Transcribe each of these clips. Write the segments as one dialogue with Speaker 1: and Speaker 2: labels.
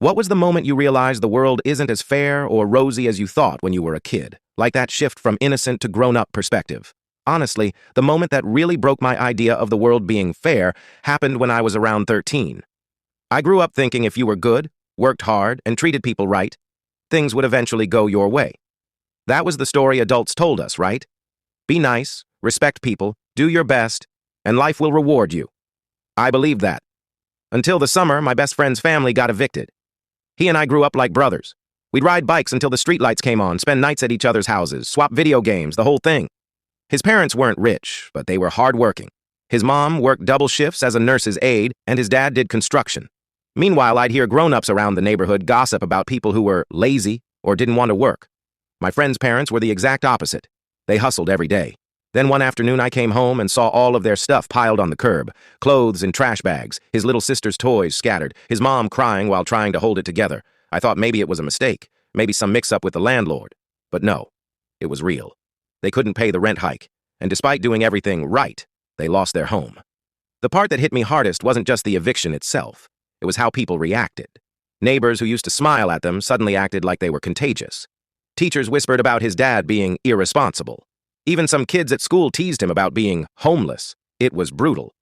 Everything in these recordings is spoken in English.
Speaker 1: What was the moment you realized the world isn't as fair or rosy as you thought when you were a kid? Like that shift from innocent to grown-up perspective. Honestly, the moment that really broke my idea of the world being fair happened when I was around 13. I grew up thinking if you were good, worked hard, and treated people right, things would eventually go your way. That was the story adults told us, right? Be nice, respect people, do your best, and life will reward you. I believed that. Until the summer, my best friend's family got evicted. He and I grew up like brothers. We'd ride bikes until the streetlights came on, spend nights at each other's houses, swap video games, the whole thing. His parents weren't rich, but they were hardworking. His mom worked double shifts as a nurse's aide, and his dad did construction. Meanwhile, I'd hear grown-ups around the neighborhood gossip about people who were lazy or didn't want to work. My friend's parents were the exact opposite. They hustled every day. Then one afternoon I came home and saw all of their stuff piled on the curb, clothes in trash bags, his little sister's toys scattered, his mom crying while trying to hold it together. I thought maybe it was a mistake, maybe some mix-up with the landlord. But no, it was real. They couldn't pay the rent hike, and despite doing everything right, they lost their home. The part that hit me hardest wasn't just the eviction itself. It was how people reacted. Neighbors who used to smile at them suddenly acted like they were contagious. Teachers whispered about his dad being irresponsible. Even some kids at school teased him about being homeless. It was brutal.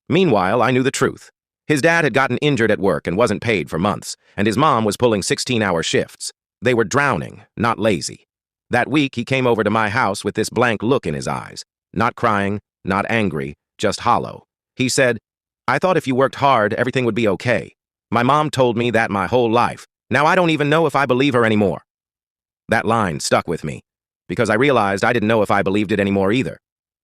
Speaker 1: Meanwhile, I knew the truth. His dad had gotten injured at work and wasn't paid for months, and his mom was pulling 16-hour shifts. They were drowning, not lazy. That week, he came over to my house with this blank look in his eyes. Not crying, not angry, just hollow. He said, "I thought if you worked hard, everything would be okay. My mom told me that my whole life. Now I don't even know if I believe her anymore." That line stuck with me, because I realized I didn't know if I believed it anymore either.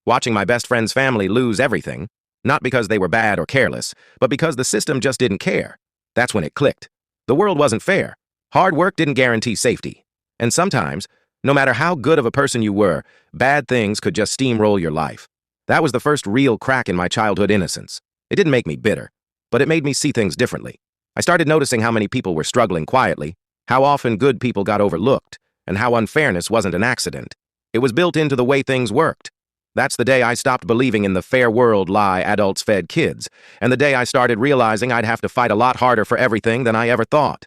Speaker 1: Watching my best friend's family lose everything, not because they were bad or careless, but because the system just didn't care. That's when it clicked. The world wasn't fair. Hard work didn't guarantee safety. And sometimes, no matter how good of a person you were, bad things could just steamroll your life. That was the first real crack in my childhood innocence. It didn't make me bitter, but it made me see things differently. I started noticing how many people were struggling quietly, how often good people got overlooked, and how unfairness wasn't an accident. It was built into the way things worked. That's the day I stopped believing in the fair world lie adults fed kids, and the day I started realizing I'd have to fight a lot harder for everything than I ever thought.